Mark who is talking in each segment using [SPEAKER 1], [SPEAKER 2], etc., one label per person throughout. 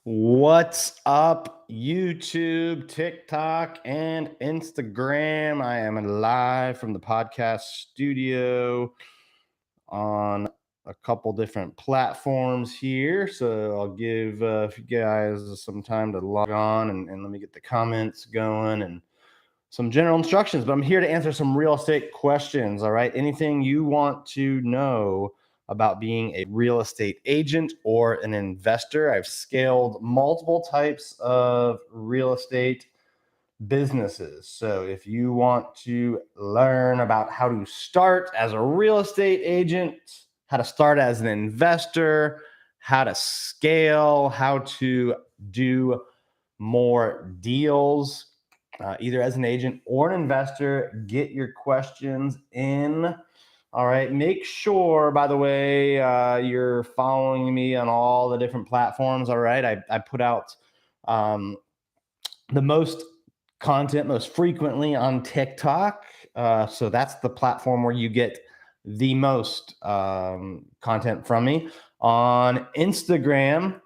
[SPEAKER 1] What's up, YouTube, TikTok, and Instagram? I am live from the podcast studio on a couple different platforms here. So I'll give you guys some time to log on and let me get the comments going and some general instructions. But I'm here to answer some real estate questions. All right. Anything you want to know about being a real estate agent or an investor. I've scaled multiple types of real estate businesses. So if you want to learn about how to start as a real estate agent, how to start as an investor, how to scale, how to do more deals, either as an agent or an investor, get your questions in. All right. Make sure, by the way, you're following me on all the different platforms. All right. I put out the most content most frequently on TikTok. So that's the platform where you get the most content from me. On Instagram,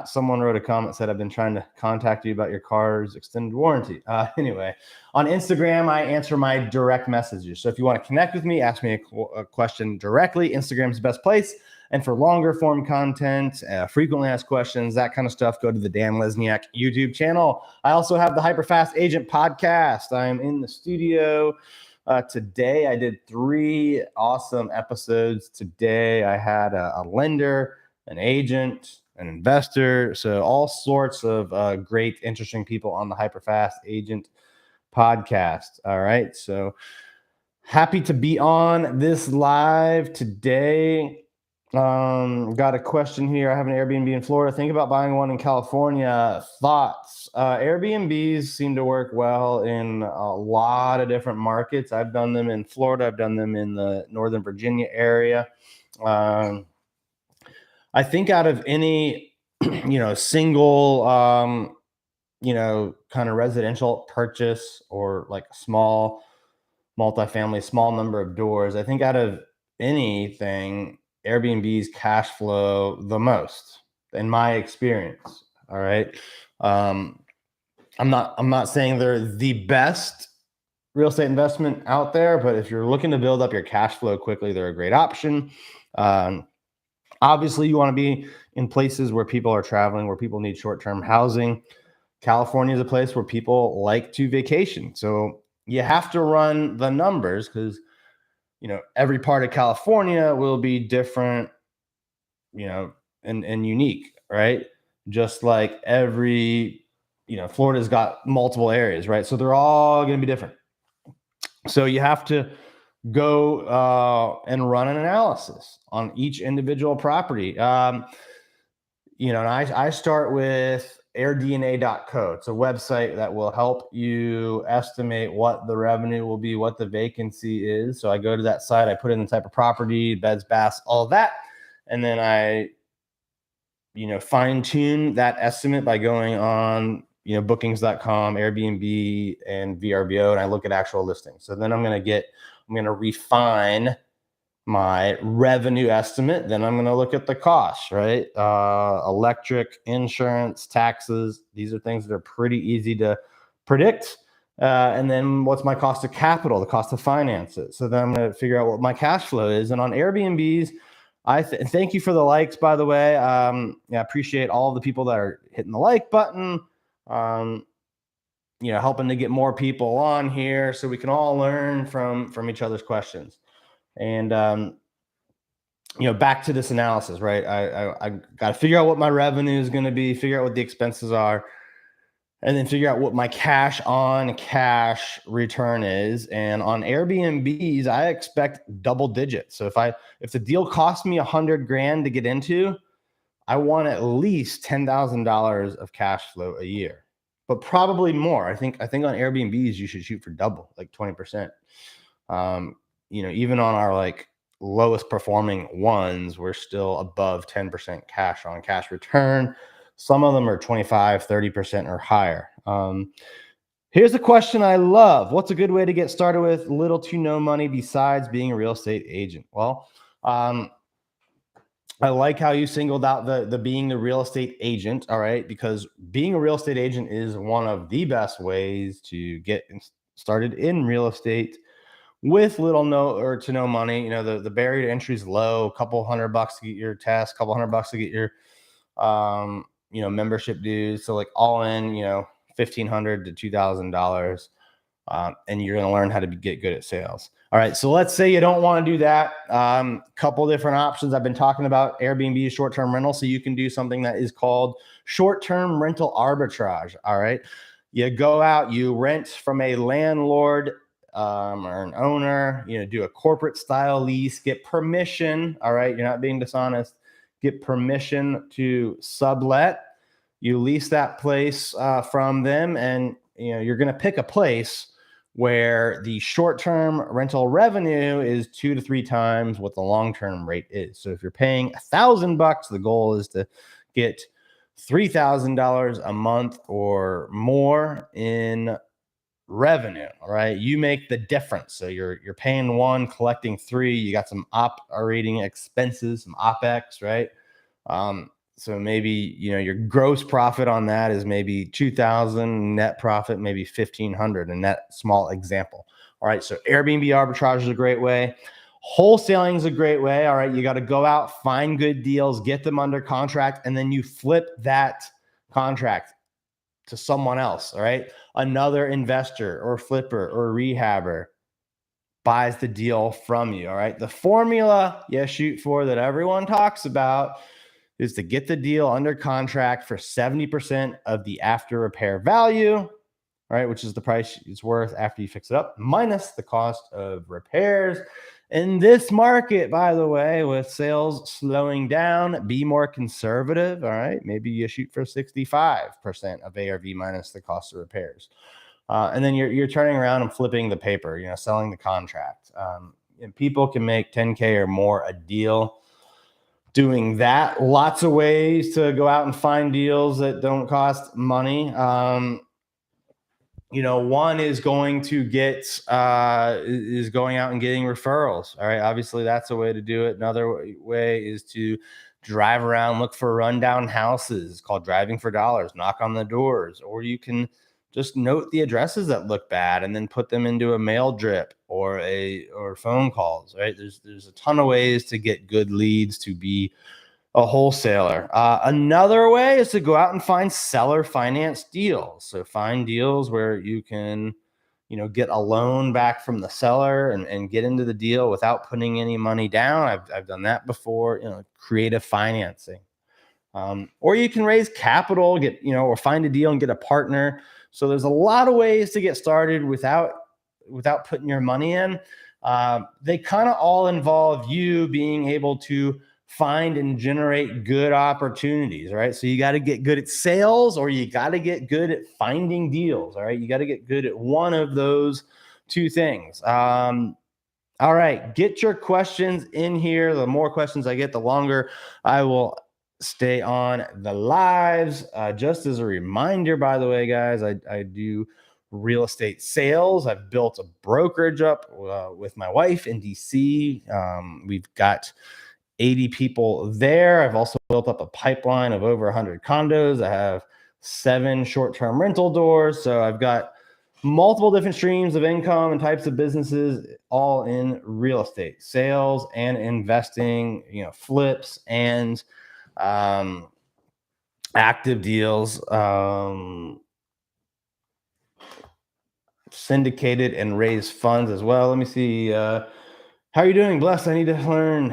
[SPEAKER 1] someone wrote a comment, said, I've been trying to contact you about your car's extended warranty. Anyway, on Instagram, I answer my direct messages. So if you want to connect with me, ask me a question directly. Instagram's the best place. And for longer form content, frequently asked questions, that kind of stuff, go to the Dan Lesniak YouTube channel. I also have the Hyperfast Agent podcast. I'm in the studio today. I did 3 awesome episodes today. I had a lender, an agent, an investor. So all sorts of great, interesting people on the Hyperfast Agent podcast. All right. So happy to be on this live today. Got a question here. I have an Airbnb in Florida. Think about buying one in California. Thoughts? Airbnbs seem to work well in a lot of different markets. I've done them in Florida. I've done them in the Northern Virginia area. I think out of any, single, kind of residential purchase or like small multifamily, small number of doors, I think out of anything, Airbnb's cash flow the most in my experience. All right. I'm not saying they're the best real estate investment out there, but if you're looking to build up your cash flow quickly, they're a great option. Obviously, you want to be in places where people are traveling, where people need short-term housing. California is a place where people like to vacation. So you have to run the numbers because, every part of California will be different, and unique, right? Just like Florida's got multiple areas, right? So they're all going to be different. So you have to go and run an analysis on each individual property. And I start with airdna.co. It's a website that will help you estimate what the revenue will be, what the vacancy is. So I go to that site, I put in the type of property, beds, baths, all of that. And then I, fine tune that estimate by going on, bookings.com, Airbnb, and VRBO, and I look at actual listings. So then I'm going to refine my revenue estimate. Then I'm going to look at the costs, right? Electric, insurance, taxes. These are things that are pretty easy to predict. And then what's my cost of capital, the cost of finances. So then I'm going to figure out what my cash flow is. And on Airbnbs, thank you for the likes, by the way. I appreciate all of the people that are hitting the like button, helping to get more people on here so we can all learn from each other's questions. And, back to this analysis, right? I got to figure out what my revenue is going to be, figure out what the expenses are, and then figure out what my cash on cash return is. And on Airbnbs, I expect double digits. So if the deal costs me $100,000 to get into, I want at least $10,000 of cash flow a year, but probably more. I think on Airbnbs, you should shoot for double, like 20%. Even on our lowest performing ones, we're still above 10% cash on cash return. Some of them are 25, 30% or higher. Here's a question I love. What's a good way to get started with little to no money besides being a real estate agent? Well, I like how you singled out the being the real estate agent. All right, because being a real estate agent is one of the best ways to get started in real estate with little no or to no money. The barrier to entry is low, a couple $100 to get your test, couple $100 to get your membership dues. So like all in, $1,500 to $2,000, and you're going to learn how to get good at sales. All right, so let's say you don't want to do that. Couple different options. I've been talking about Airbnb short-term rental, so you can do something that is called short-term rental arbitrage. All right, you go out, you rent from a landlord or an owner. Do a corporate style lease, get permission. All right, you're not being dishonest. Get permission to sublet. You lease that place from them, and you're going to pick a place where the short-term rental revenue is 2 to 3 times what the long-term rate is. So if you're paying $1,000, the goal is to get $3,000 a month or more in revenue. All right, you make the difference. So you're paying one, collecting three. You got some operating expenses, some OpEx, right? So maybe your gross profit on that is maybe 2,000, net profit maybe 1,500 in that small example. All right, so Airbnb arbitrage is a great way. Wholesaling is a great way. All right, you got to go out, find good deals, get them under contract, and then you flip that contract to someone else. All right, another investor or flipper or rehabber buys the deal from you. All right, the formula you shoot for that everyone talks about is to get the deal under contract for 70% of the after repair value, all right, which is the price it's worth after you fix it up, minus the cost of repairs. In this market, by the way, with sales slowing down, be more conservative. All right, maybe you shoot for 65% of ARV minus the cost of repairs. And then you're turning around and flipping the paper, selling the contract. And people can make 10K or more a deal doing that. Lots of ways to go out and find deals that don't cost money. One is going to get is going out and getting referrals. All right, obviously that's a way to do it. Another way is to drive around, look for rundown houses. It's called driving for dollars. Knock on the doors, or you can just note the addresses that look bad and then put them into a mail drip or phone calls. Right, there's a ton of ways to get good leads to be a wholesaler. Another way is to go out and find seller finance deals. So find deals where you can, get a loan back from the seller and get into the deal without putting any money down. I've done that before. Creative financing. Or you can raise capital, or find a deal and get a partner. So there's a lot of ways to get started without putting your money in. They kind of all involve you being able to find and generate good opportunities. Right, so you got to get good at sales, or you got to get good at finding deals. All right, you got to get good at one of those two things. All right, get your questions in here. The more questions I get, the longer I will stay on the lives. Just as a reminder, by the way, guys, I do real estate sales. I've built a brokerage up with my wife in DC. We've got 80 people there. I've also built up a pipeline of over 100 condos. I have 7 short-term rental doors. So I've got multiple different streams of income and types of businesses, all in real estate, sales and investing, flips and active deals, syndicated and raise funds as well. Let me see. How are you doing? Blessed. I need to learn.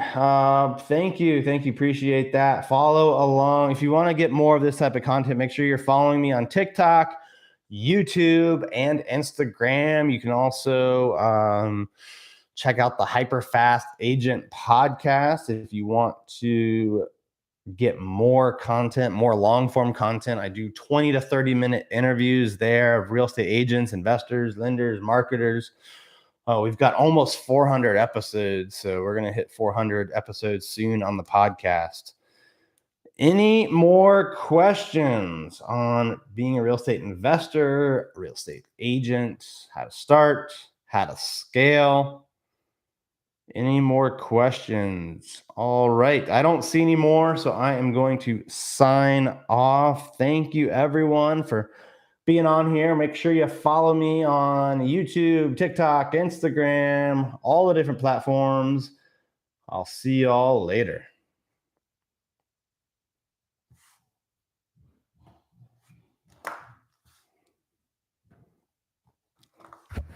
[SPEAKER 1] Thank you. Appreciate that. Follow along. If you want to get more of this type of content, make sure you're following me on TikTok, YouTube, and Instagram. You can also check out the Hyper Fast Agent podcast if you want to get more content, more long form content. I do 20 to 30-minute interviews there of real estate agents, investors, lenders, marketers. Oh, we've got almost 400 episodes, so we're going to hit 400 episodes soon on the podcast. Any more questions on being a real estate investor, real estate agent, how to start, how to scale? Any more questions? All right. I don't see any more, so I am going to sign off. Thank you, everyone, for being on here. Make sure you follow me on YouTube, TikTok, Instagram, all the different platforms. I'll see you all later.